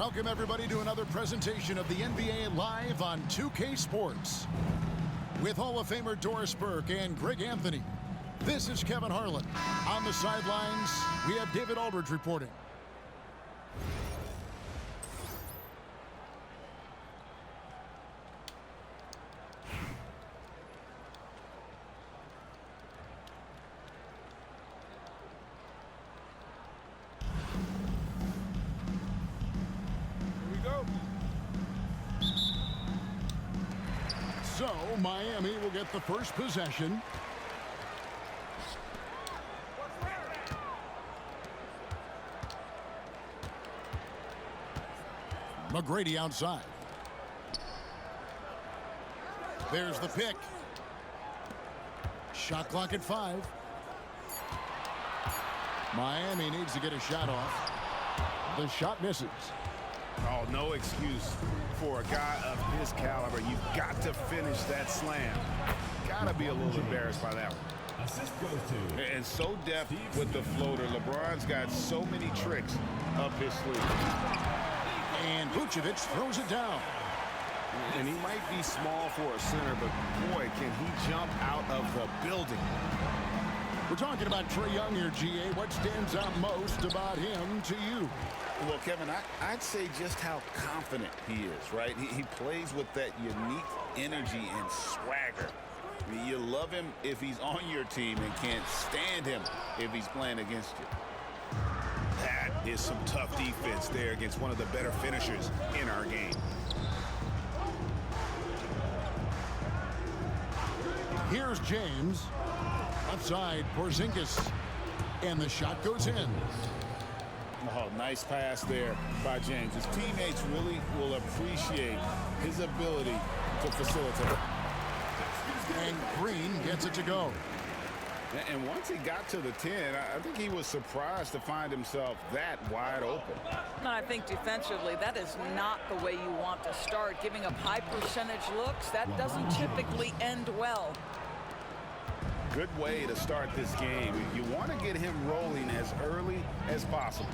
Welcome, everybody, to another presentation of the NBA Live on 2K Sports. With Hall of Famer Doris Burke and Greg Anthony, this is Kevin Harlan. On the sidelines, we have David Aldridge reporting. So, Miami will get the first possession. McGrady outside. There's the pick. Shot clock at 5. Miami needs to get a shot off. The shot misses. Oh, no excuse for a guy of his caliber. You've got to finish that slam. Gotta be a little embarrassed by that one. Assist goes to. And so deft with the floater. LeBron's got so many tricks up his sleeve. And Vucevic throws it down. And he might be small for a center, but boy, can he jump out of the building. We're talking about Trae Young here, GA. What stands out most about him to you? Well, Kevin, I'd say just how confident he is, right? He plays with that unique energy and swagger. I mean, you love him if he's on your team and can't stand him if he's playing against you. That is some tough defense there against one of the better finishers in our game. Here's James. Outside, Porzingis. And the shot goes in. Oh, nice pass there by James. His teammates really will appreciate his ability to facilitate. And Green gets it to go. And once he got to the 10, I think he was surprised to find himself that wide open. No, I think defensively, that is not the way you want to start. Giving up high percentage looks, that doesn't typically end well. Good way to start this game. You want to get him rolling as early as possible.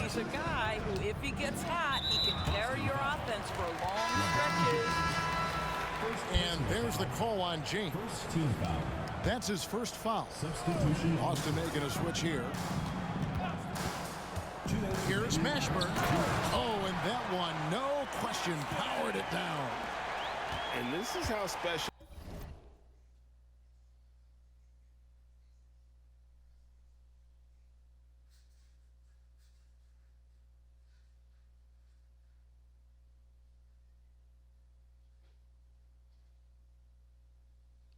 He's a guy who, if he gets hot, he can carry your offense for long stretches. And there's the call on James. First team foul. That's his first foul. Substitution. Austin making a switch here. Here's Mashburn. Oh, and that one, no question, powered it down. And this is how special.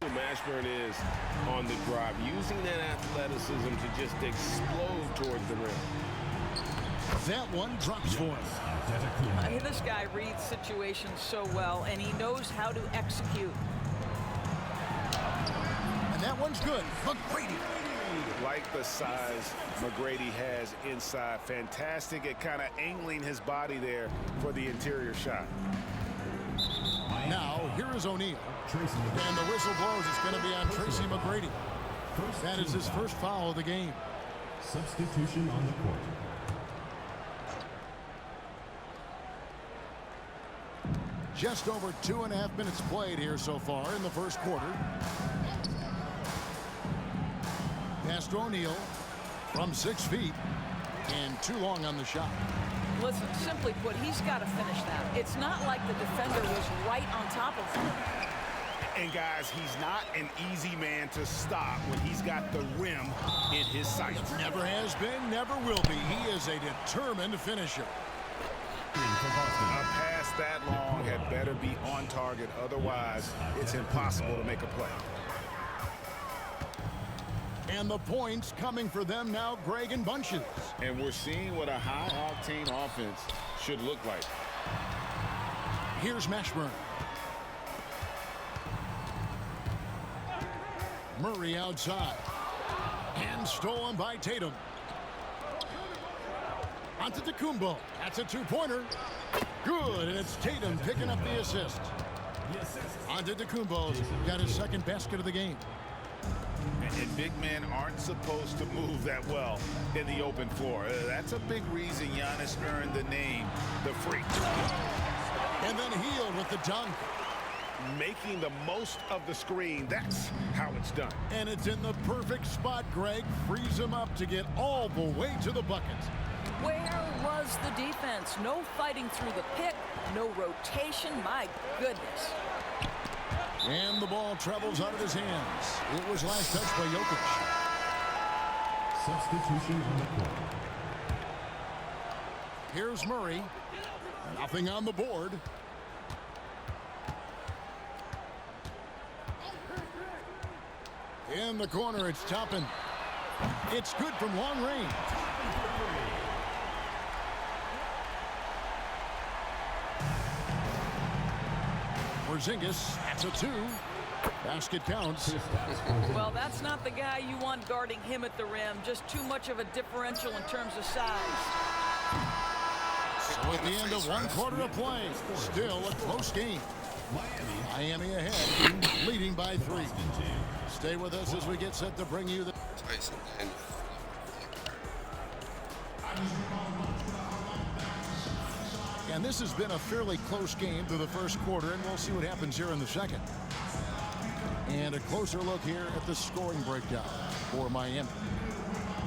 Mashburn is on the drive, using that athleticism to just explode towards the rim. That one drops for him. I mean, this guy reads situations so well, and he knows how to execute. And that one's good. McGrady. Like the size McGrady has inside. Fantastic at kind of angling his body there for the interior shot. Now, here is O'Neal. And the whistle blows. It's going to be on Tracy McGrady. That is his first foul of the game. Substitution on the court. Just over 2.5 minutes played here so far in the first quarter. Pass to O'Neal from 6 feet. And too long on the shot. Listen, simply put, he's got to finish that. It's not like the defender was right on top of him. And guys, he's not an easy man to stop when he's got the rim in his sights. Never has been, never will be. He is a determined finisher. A pass that long had better be on target. Otherwise, it's impossible to make a play. And the points coming for them now, Greg, in bunches. And we're seeing what a high-octane offense should look like. Here's Mashburn. Murray outside. And stolen by Tatum. Onto Tecumbo. That's a two-pointer. Good, and it's Tatum picking up the assist. Onto Tecumbo. Got his second basket of the game. and big men aren't supposed to move that well in the open floor. That's a big reason Giannis earned the name, the Freak. And then Hield with the dunk. Making the most of the screen. That's how it's done. And it's in the perfect spot, Greg. Frees him up to get all the way to the bucket. Where was the defense? No fighting through the pick, no rotation. My goodness. And the ball travels out of his hands. It was last touched by Jokic. Substitution on the court. Here's Murray. Nothing on the board. In the corner, it's Toppin. It's good from long range. Porzingis, that's a 2. Basket counts. Well, that's not the guy you want guarding him at the rim. Just too much of a differential in terms of size. So at the end of one quarter of play, still a close game. Miami ahead, leading by 3. Stay with us as we get set to bring you the... And this has been a fairly close game through the first quarter, and we'll see what happens here in the second. And a closer look here at the scoring breakdown for Miami.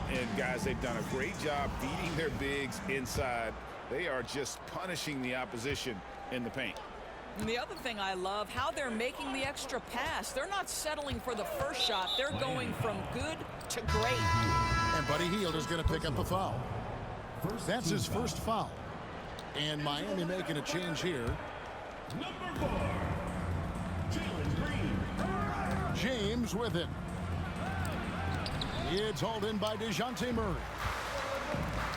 And guys, they've done a great job beating their bigs inside. They are just punishing the opposition in the paint. And the other thing I love, how they're making the extra pass. They're not settling for the first shot. They're going from good to great. And Buddy Hield is going to pick up a foul. That's his first foul. And Miami making a change here. Number 4, Jalen Green. James with it. It's hauled in by DeJounte Murray.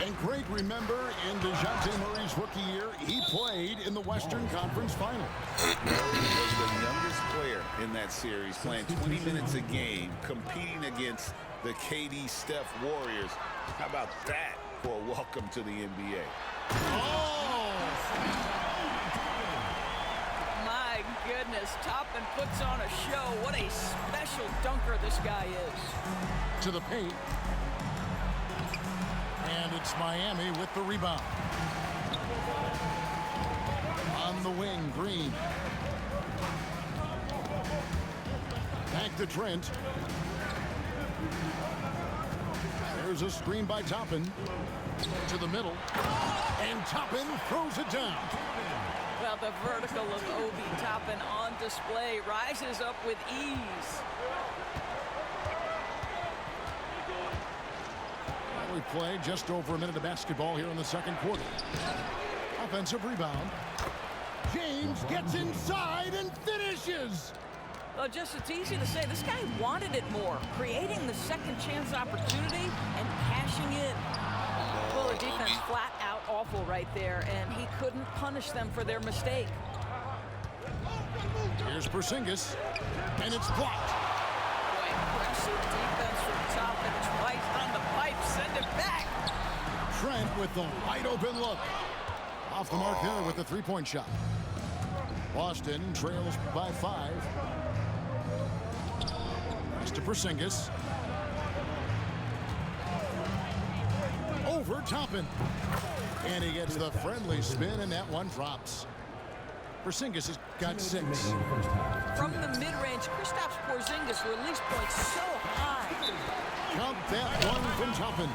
And Greg, remember, in DeJounte Murray's rookie year, he played in the Western Conference Final. He was the youngest player in that series, playing 20 minutes a game, competing against the KD Steph Warriors. How about that for a welcome to the NBA? Oh! My goodness, Toppin puts on a show. What a special dunker this guy is. To the paint. And it's Miami with the rebound. On the wing, Green. Back to Trent. There's a screen by Toppin. To the middle. And Toppin throws it down. Well, the vertical of Obi Toppin on display, rises up with ease. We play just over a minute of basketball here in the second quarter. Offensive rebound. James gets inside and finishes. Well, just it's easy to say this guy wanted it more, creating the second chance opportunity and cashing in. Well, the defense flat out awful right there, and he couldn't punish them for their mistake. Here's Porzingis, and it's blocked. Boy, impressive defense from Toppin. Twice on the pipe, send it back. Trent with the wide open look. Off the mark there with the three-point shot. Boston trails by 5. Pass to Porzingis. Over Toppin. And he gets the friendly spin, and that one drops. Porzingis has got 6. From the mid-range, Kristaps Porzingis release points so high. Count that one from Toppin.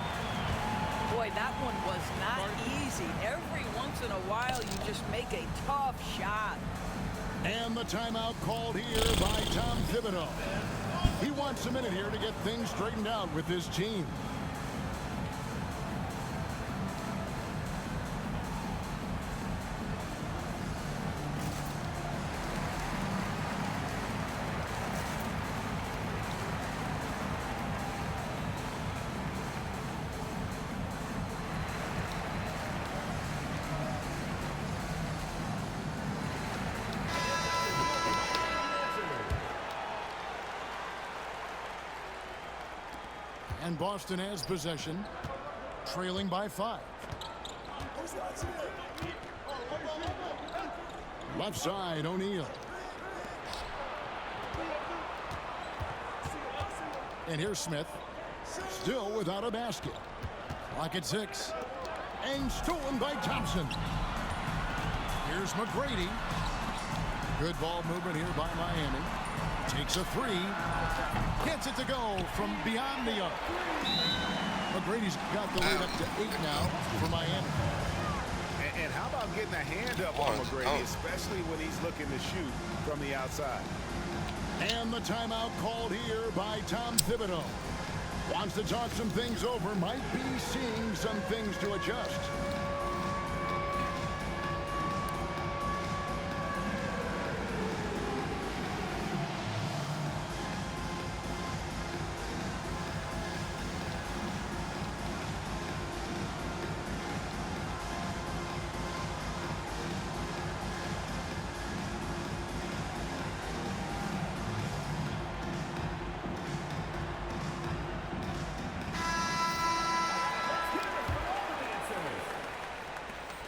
Boy, that one was not easy. Every once in a while, you just make a tough shot. And the timeout called here by Tom Thibodeau. He wants a minute here to get things straightened out with his team. And Boston has possession, trailing by 5. Left side, O'Neal. And here's Smith. Still without a basket. Clock at 6. And stolen by Thompson. Here's McGrady. Good ball movement here by Miami. Takes a 3. Gets it to go from beyond the arc. McGrady's got the lead up to 8 now for Miami. And how about getting a hand up on McGrady, especially when he's looking to shoot from the outside. And the timeout called here by Tom Thibodeau. Wants to talk some things over. Might be seeing some things to adjust.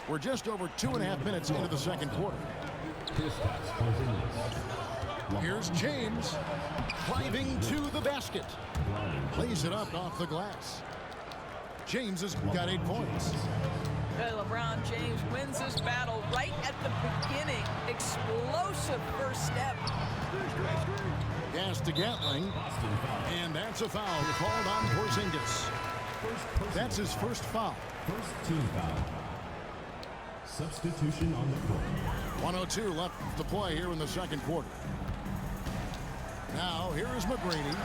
We're just over 2.5 minutes into the second quarter. Here's James driving to the basket. Plays it up off the glass. James has got 8 points. LeBron James wins this battle right at the beginning. Explosive first step. Pass to Gatling. And that's a foul called on Porzingis. That's his first foul. First team foul. Substitution on the court. 1:02 left to play here in the second quarter. Now, here is McGrady.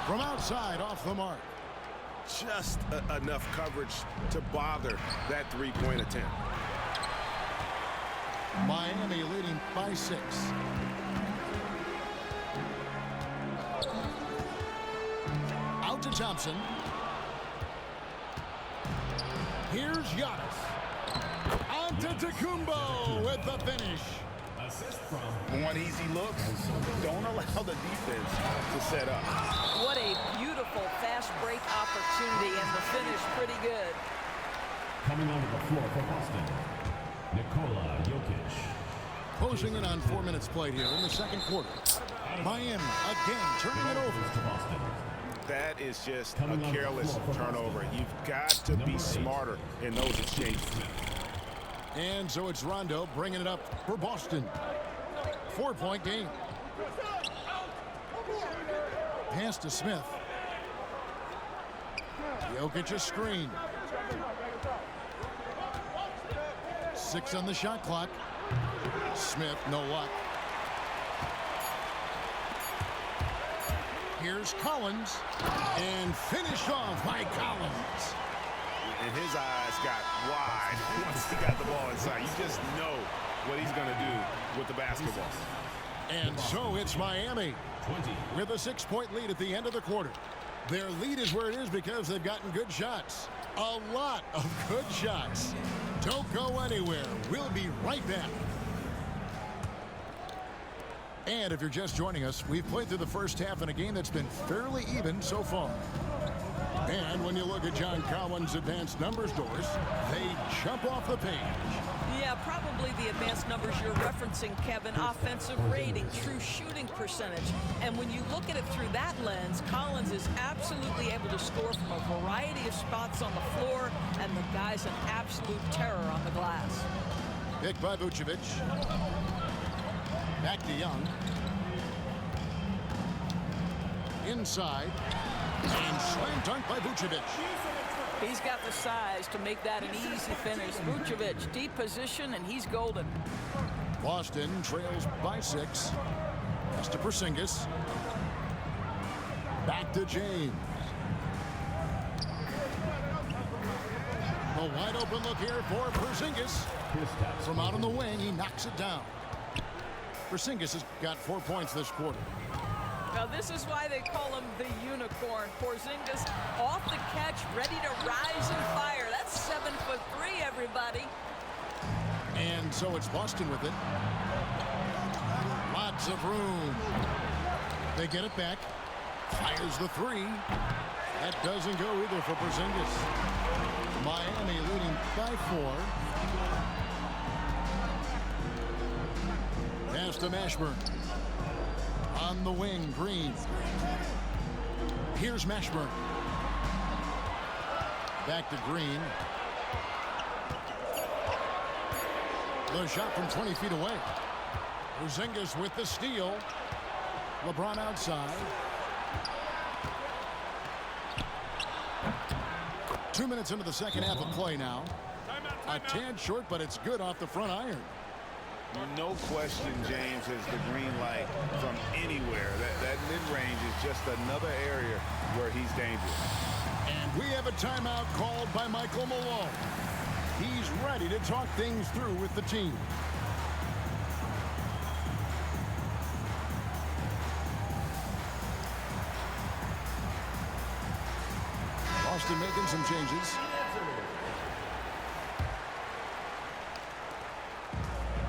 From outside, off the mark. Just enough coverage to bother that three-point attempt. Miami leading by 6. Out to Thompson. Here's Giannis. Antetokounmpo with the finish. Assist from Want easy looks? Don't allow the defense to set up. What a beautiful fast break opportunity, and the finish pretty good. coming onto the floor for Boston, Nikola Jokic. Closing in on 4 minutes played here in the second quarter. Miami again turning it over. To Boston. That is just a careless turnover. You've got to be smarter in those exchanges. And so it's Rondo bringing it up for Boston. 4-point game. Pass to Smith. Jokic a screen. 6 on the shot clock. Smith, no luck. Here's Collins. And finished off by Collins. And his eyes got wide once he got the ball inside. You just know what he's going to do with the basketball. And so it's Miami with a 6-point lead at the end of the quarter. Their lead is where it is because they've gotten good shots. A lot of good shots. Don't go anywhere. We'll be right back. And if you're just joining us, we've played through the first half in a game that's been fairly even so far. And when you look at John Cowan's advanced numbers, Doris, they jump off the page. Yeah, probably the advanced numbers you're referencing, Kevin. Offensive rating, true shooting percentage. And when you look at it through that lens, Collins is absolutely able to score from a variety of spots on the floor, and the guy's an absolute terror on the glass. Picked by Vucevic. Back to Young. Inside. And slam dunk by Vucevic. He's got the size to make that an easy finish. Vucevic, deep position, and he's golden. Boston trails by 6. Pass to Porzingis. Back to James. A wide open look here for Porzingis. From out on the wing, he knocks it down. Porzingis has got 4 points this quarter. Now this is why they call him the unicorn. Porzingis off the catch, ready to rise and fire. That's 7'3", everybody. And so it's Boston with it. Lots of room. They get it back. Fires the 3. That doesn't go either for Porzingis. Miami leading by 4. Pass to Mashburn. On the wing, Green. Here's Mashburn. Back to Green. The shot from 20 feet away. Porzingis with the steal. LeBron outside. 2 minutes into the second half of play now. A tad short, but it's good off the front iron. No question, James has the green light from anywhere. That mid-range is just another area where he's dangerous. And we have a timeout called by Michael Malone. He's ready to talk things through with the team. Boston making some changes.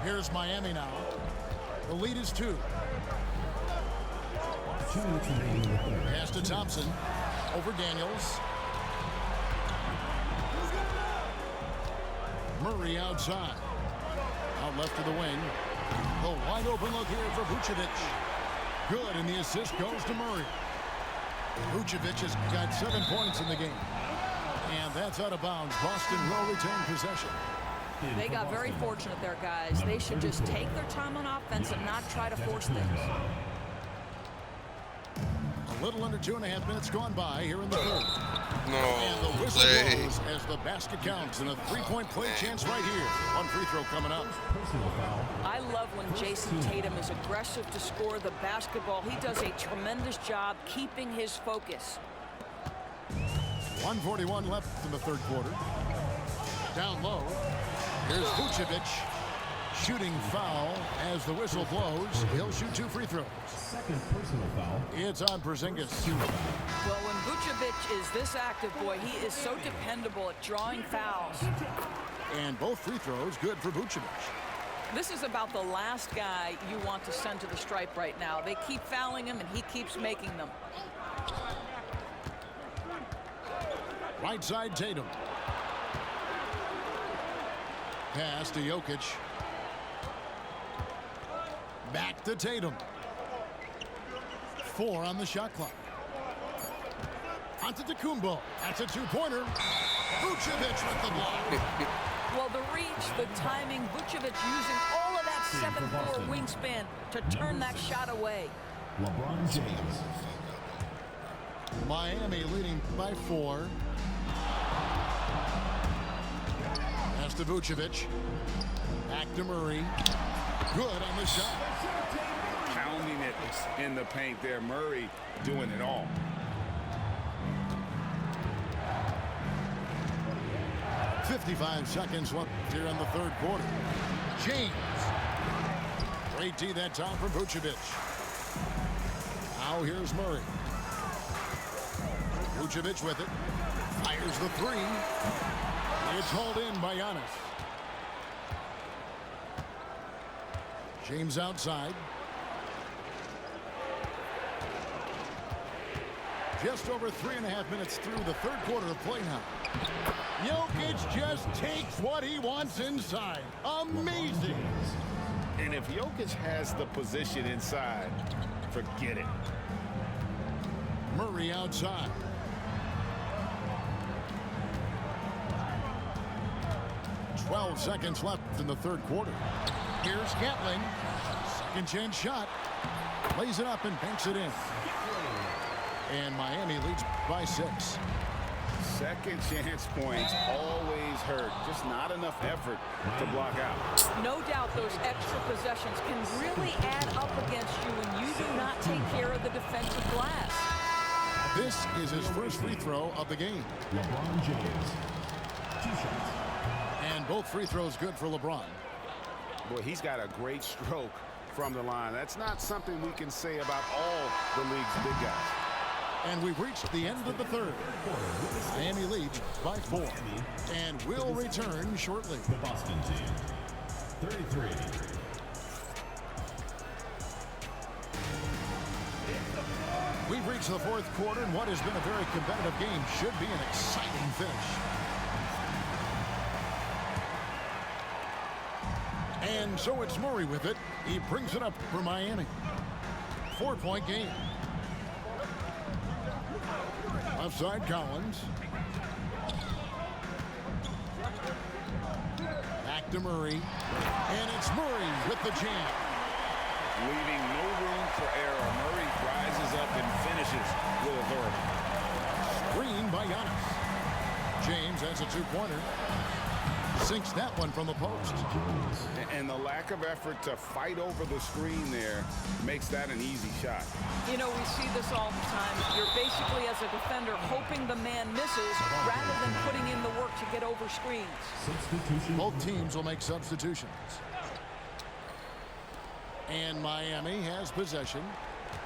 Here's Miami now. The lead is 2. Pass to Thompson. Over Daniels. Murray outside. Out left to the wing. The wide open look here for Vucevic. Good, and the assist goes to Murray. Vucevic has got 7 points in the game. And that's out of bounds. Boston will retain possession. They got very fortunate there, guys. They should just take their time on offense and not try to force things. A little under 2.5 minutes gone by here in the third. No And the whistle play. blows as the basket counts, and a 3-point play chance right here. One free throw coming up. I love when Jason Tatum is aggressive to score the basketball. He does a tremendous job keeping his focus. 1:41 left in the third quarter. Down low. Here's Vucevic. Shooting foul as the whistle blows. He'll shoot 2 free throws. Second personal foul. It's on Porzingis. Well, when Vucevic is this active, boy, he is so dependable at drawing fouls. And both free throws good for Vucevic. This is about the last guy you want to send to the stripe right now. They keep fouling him, and he keeps making them. Right side Tatum. Pass to Jokic. Back to Tatum. 4 on the shot clock. Onto Tacumbo. That's a 2-pointer. Vucevic with the block. Well, the reach, the timing, Vucevic using all of that 7'4" wingspan to turn that shot away. LeBron James. Miami leading by 4. Pass to Vucevic. Back to Murray. Good on the shot. Pounding it in the paint there. Murray doing it all. .55 seconds left here in the third quarter. James. Great D that time from Vucevic. Now here's Murray. Vucevic with it. Fires the 3. It's hauled in by Giannis. James outside. Just over 3.5 minutes through the third quarter of play now. Jokic just takes what he wants inside. Amazing. And if Jokic has the position inside, forget it. Murray outside. .12 seconds left in the third quarter. Here's Gatling. Second chance shot. Lays it up and banks it in. And Miami leads by 6. Second chance points always hurt. Just not enough effort to block out. No doubt those extra possessions can really add up against you when you do not take care of the defensive glass. This is his first free throw of the game. LeBron James. 2 shots. And both free throws good for LeBron. Boy, he's got a great stroke from the line. That's not something we can say about all the league's big guys. And we've reached the end of the third. Miami leads by 4. And we'll return shortly. The Boston team. 33. We've reached the fourth quarter, and what has been a very competitive game should be an exciting finish. And so it's Murray with it. He brings it up for Miami. 4-point game. Left side, Collins. Back to Murray. And it's Murray with the jam. Leaving no room for error. Murray rises up and finishes with authority. Screen by Giannis. James has a two-pointer. Sinks that one from the post. And the lack of effort to fight over the screen there makes that an easy shot. You know, we see this all the time. You're basically, as a defender, hoping the man misses rather than putting in the work to get over screens. Both teams will make substitutions. And Miami has possession.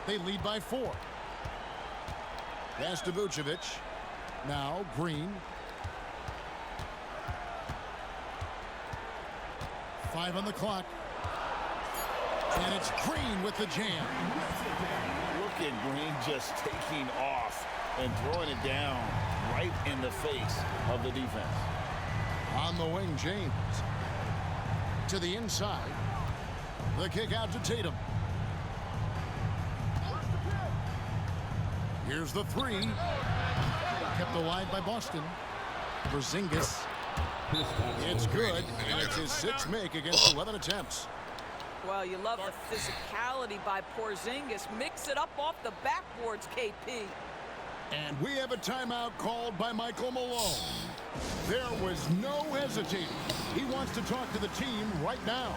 They lead by 4. Pass to Vucevic. Now Green. 5 on the clock. And it's Green with the jam. Look at Green just taking off and throwing it down right in the face of the defense. On the wing, James. To the inside. The kick out to Tatum. Here's the 3. Kept alive by Boston. Porzingis. It's good. That's his 6th make against 11 attempts. Well, you love the physicality by Porzingis. Mix it up off the backboards, KP. And we have a timeout called by Michael Malone. There was no hesitating. He wants to talk to the team right now.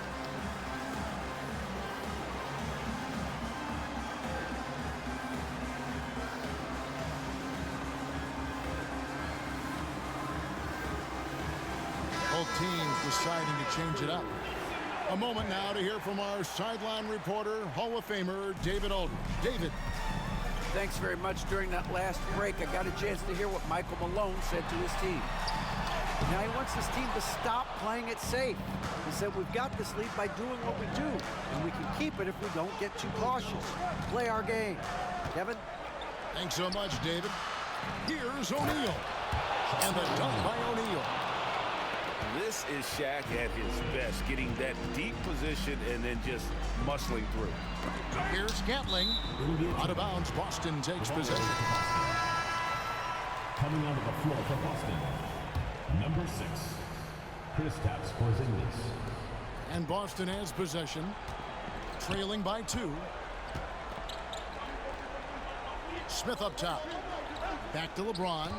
Both teams deciding to change it up. A moment now to hear from our sideline reporter, Hall of Famer David Aldridge. David. Thanks very much. During that last break, I got a chance to hear what Michael Malone said to his team. Now he wants his team to stop playing it safe. He said, we've got this lead by doing what we do, and we can keep it if we don't get too cautious. Play our game. Kevin? Thanks so much, David. Here's O'Neal. And the dunk by O'Neal. This is Shaq at his best, getting that deep position and then just muscling through. Here's Gatling. Out of bounds, Boston takes possession. Coming onto the floor for Boston, number 6, Kristaps Porzingis. And Boston has possession, trailing by 2. Smith up top. Back to LeBron.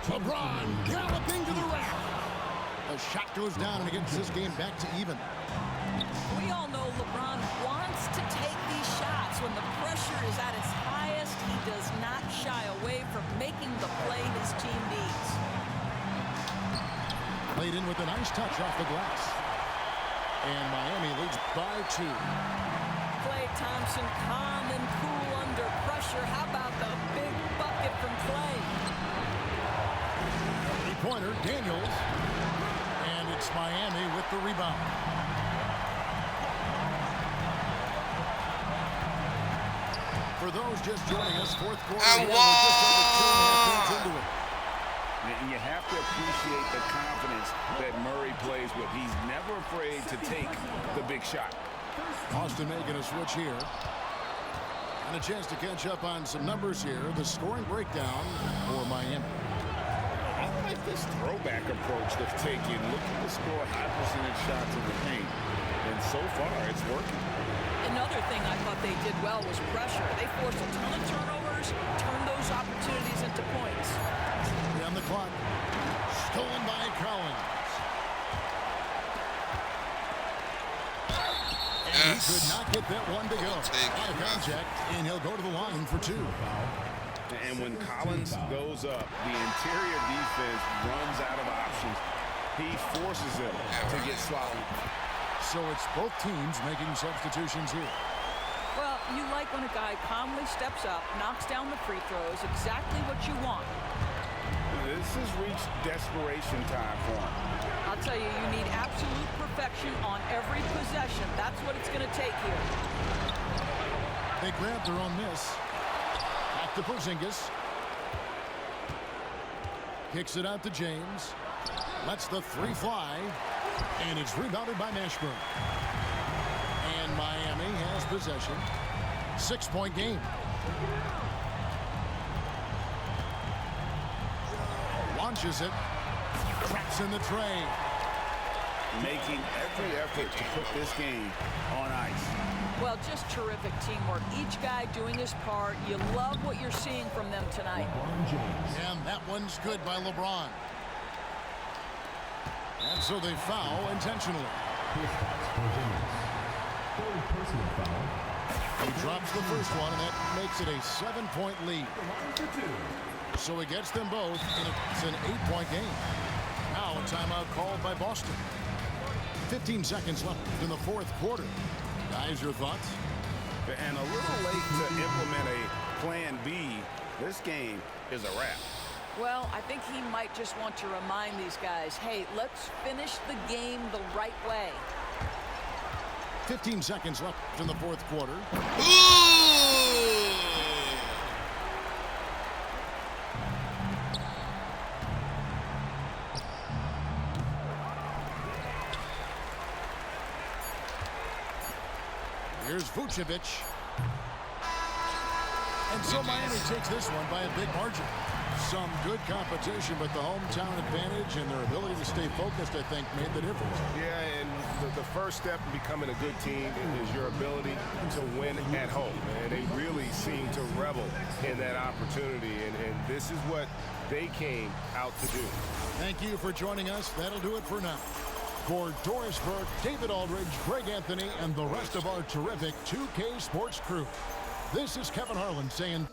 LeBron galloping to the rack. The shot goes down and it gets this game back to even. We all know LeBron wants to take these shots. When the pressure is at its highest, he does not shy away from making the play his team needs. Played in with a nice touch off the glass. And Miami leads by 2. Klay Thompson calm and cool under pressure. How about the big bucket from Klay? Three-pointer, Daniels. And it's Miami with the rebound. For those just joining us, fourth quarter, we're just over 2.5 minutes into it. And you have to appreciate the confidence that Murray plays with. He's never afraid to take the big shot. Boston making a switch here. And a chance to catch up on some numbers here. The scoring breakdown for Miami. I like this throwback approach they've taken, looking to score high percentage shots in the paint. And so far, it's working. Another thing I thought they did well was pressure. They forced a ton of turnovers, turned those opportunities into points. On the clock. Stolen by Collins. And he could not get that one to go. Out of contact, and he'll go to the line for 2. And when Collins goes up, the interior defense runs out of options. He forces them to get sloppy. So it's both teams making substitutions here. Well, you like when a guy calmly steps up, knocks down the free throws, exactly what you want. This has reached desperation time for him. I'll tell you, you need absolute perfection on every possession. That's what it's going to take here. They grab their own miss. Back to Porzingis. Kicks it out to James. Lets the 3 fly. And it's rebounded by Mashburn. And Miami has possession. 6-point game. launches it. Traps in the tray. Making every effort to put this game on ice. Well, just terrific teamwork. Each guy doing his part. You love what you're seeing from them tonight. LeBron James. And that one's good by LeBron. And so they foul intentionally. Kristaps Porzingis. Third personal foul. He drops the first one, and that makes it a 7-point lead. So he gets them both, and it's an 8-point game. Now a timeout called by Boston. 15 seconds left in the fourth quarter. Guys, your thoughts? And a little late to implement a plan B. This game is a wrap. Well, I think he might just want to remind these guys, hey, let's finish the game the right way. 15 seconds left in the fourth quarter. Here's Vucevic. And so Miami takes this one by a big margin. Some good competition, but the hometown advantage and their ability to stay focused, I think, made the difference. Yeah, and the first step in becoming a good team is your ability to win at home. And they really seem to revel in that opportunity, and this is what they came out to do. Thank you for joining us. That'll do it for now. For Doris Burke, David Aldridge, Greg Anthony, and the rest of our terrific 2K Sports crew, this is Kevin Harlan saying...